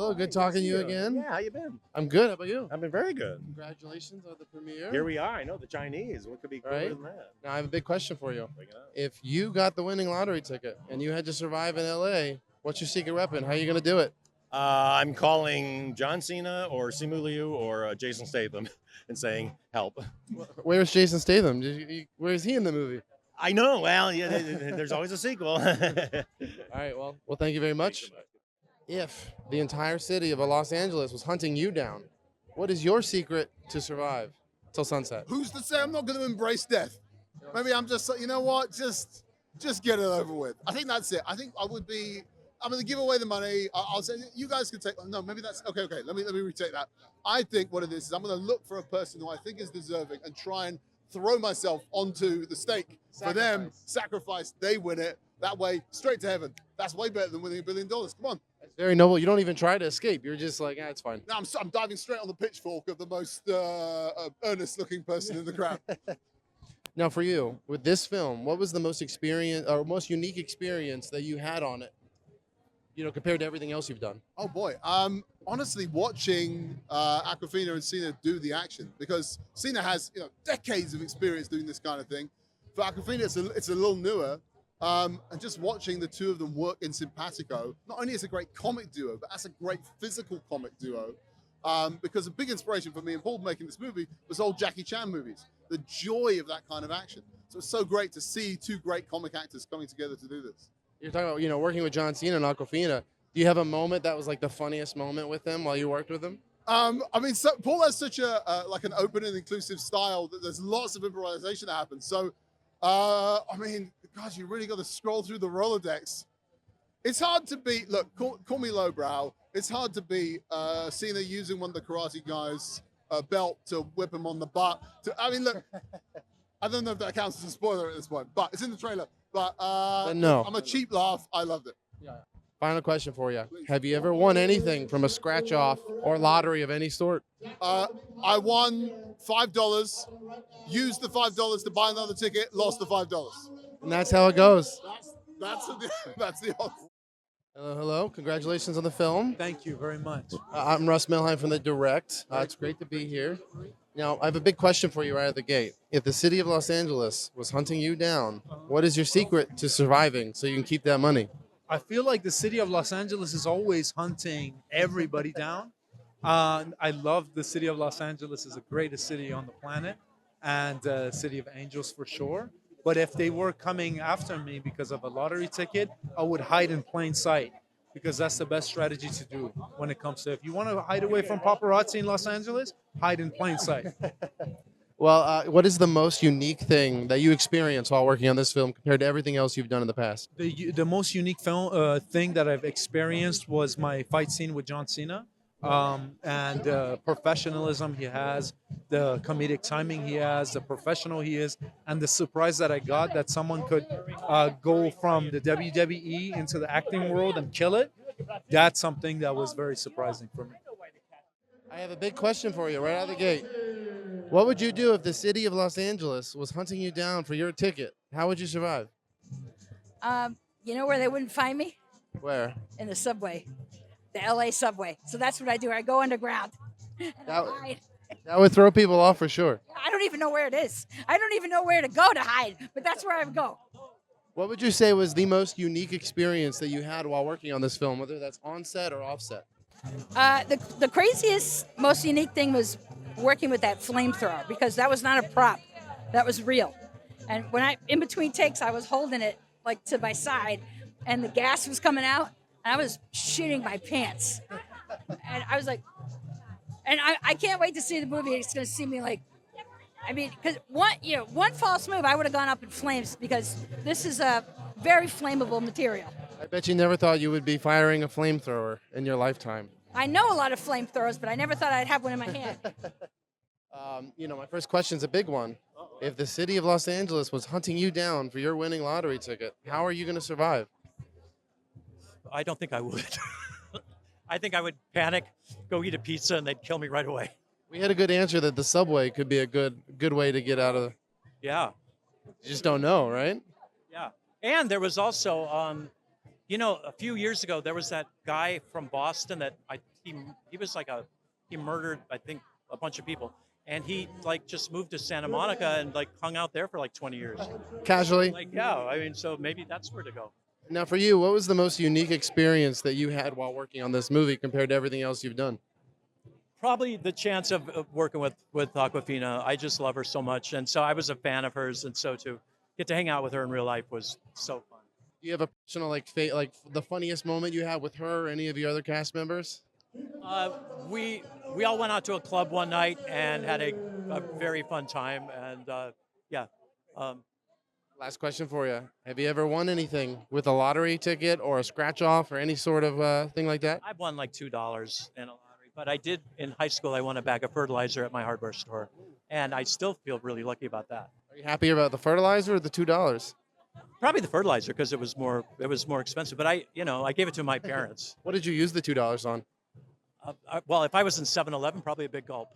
Hello, good talking to you again. Yeah, how you been? I'm good. How about you? I've been very good. Congratulations on the premiere. Here we are. I know the Chinese. What could be cooler Right. than that? Now I have a big question for you. Bring it up. If you got the winning lottery ticket and you had to survive in LA, what's your secret weapon? How are you gonna do it? I'm calling John Cena or Simu Liu or Jason Statham and saying help. Where's Jason Statham? Where is he in the movie? I know. Well, yeah, there's always a sequel. All right. Well, thank you very much. If the entire city of Los Angeles was hunting you down, what is your secret to survive till sunset? Who's to say I'm not going to embrace death? Maybe I'm just, you know what? Just get it over with. I think that's it. I think I'm going to give away the money. I'll say you guys can take. No, maybe that's okay. Okay, let me retake that. I think what it is I'm going to look for a person who I think is deserving and try and throw myself onto the stake for them. Sacrifice. They win it. That way, straight to heaven. That's way better than winning $1 billion. Come on. That's very noble. You don't even try to escape. You're just like, it's fine. No, I'm diving straight on the pitchfork of the most earnest-looking person in the crowd. Now, for you, with this film, what was the most most unique experience that you had on it? Compared to everything else you've done. Oh boy. Honestly, watching Awkwafina and Cena do the action, because Cena has decades of experience doing this kind of thing. For Awkwafina, it's a little newer. And just watching the two of them work in Simpatico, not only is it a great comic duo, but that's a great physical comic duo. Because a big inspiration for me and Paul making this movie was old Jackie Chan movies. The joy of that kind of action. So it's so great to see two great comic actors coming together to do this. You're talking about, working with John Cena and Awkwafina. Do you have a moment that was like the funniest moment with them while you worked with them? Paul has such an open and inclusive style that there's lots of improvisation that happens. So, gosh, you really got to scroll through the Rolodex. It's hard to beat. Look, call me lowbrow. It's hard to beat Cena using one of the karate guys' belt to whip him on the butt. Look, I don't know if that counts as a spoiler at this point, but it's in the trailer. But no, I'm a cheap laugh. I loved it. Yeah. Final question for you. Have you ever won anything from a scratch off or lottery of any sort? I won $5, used the $5 to buy another ticket, lost the $5. And that's how it goes. That's the odds. Hello. Congratulations on the film. Thank you very much. I'm Russ Milheim from The Direct. It's great to be here. Now, I have a big question for you right at the gate. If the city of Los Angeles was hunting you down, what is your secret to surviving so you can keep that money? I feel like the city of Los Angeles is always hunting everybody down. I love the city of Los Angeles. It's the greatest city on the planet and city of angels for sure. But if they were coming after me because of a lottery ticket, I would hide in plain sight, because that's the best strategy to do when it comes to, if you want to hide away from paparazzi in Los Angeles, hide in plain sight. Well, what is the most unique thing that you experienced while working on this film compared to everything else you've done in the past? The most unique thing that I've experienced was my fight scene with John Cena, and the professionalism he has, the comedic timing he has, the professional he is, and the surprise that I got that someone could go from the WWE into the acting world and kill it. That's something that was very surprising for me. I have a big question for you right out of the gate. What would you do if the city of Los Angeles was hunting you down for your ticket? How would you survive? You know where they wouldn't find me? Where? In the subway, the LA subway. So that's what I do. I go underground. That would throw people off for sure. I don't even know where it is. I don't even know where to go to hide, but that's where I would go. What would you say was the most unique experience that you had while working on this film, whether that's on set or off set? The craziest, most unique thing was working with that flamethrower, because that was not a prop. That was real. And in between takes, I was holding it like to my side, and the gas was coming out, and I was shitting my pants. And I was like, and I can't wait to see the movie. It's going to see me like, because one false move, I would have gone up in flames, because this is a very flammable material. I bet you never thought you would be firing a flamethrower in your lifetime. I know a lot of flamethrowers, but I never thought I'd have one in my hand. My first question's a big one. If the city of Los Angeles was hunting you down for your winning lottery ticket, how are you going to survive? I don't think I would. I think I would panic, go eat a pizza, and they'd kill me right away. We had a good answer that the subway could be a good way to get out of. Yeah. You just don't know, right? Yeah. And there was also You know, a few years ago, there was that guy from Boston that he was like he murdered, I think, a bunch of people, and he like just moved to Santa Monica and like hung out there for like 20 years. Casually. Like, yeah, I mean, so maybe that's where to go. Now, for you, what was the most unique experience that you had while working on this movie compared to everything else you've done? Probably the chance of working with Aquafina. I just love her so much, and so I was a fan of hers, and so to get to hang out with her in real life was so fun. Do you have a personal like the funniest moment you had with her or any of your other cast members? Uh, we all went out to a club one night and had a very fun time, and yeah. Um, Last question for you. Have you ever won anything with a lottery ticket or a scratch off or any sort of thing like that? I've won like $2 in a lottery, but I did in high school. I won a bag of fertilizer at my hardware store, and I still feel really lucky about that. Are you happier about the fertilizer or the $2? Probably the fertilizer because it was more expensive, but I gave it to my parents. What did you use the $2 on? Well, if I was in 7-Eleven, probably a big gulp.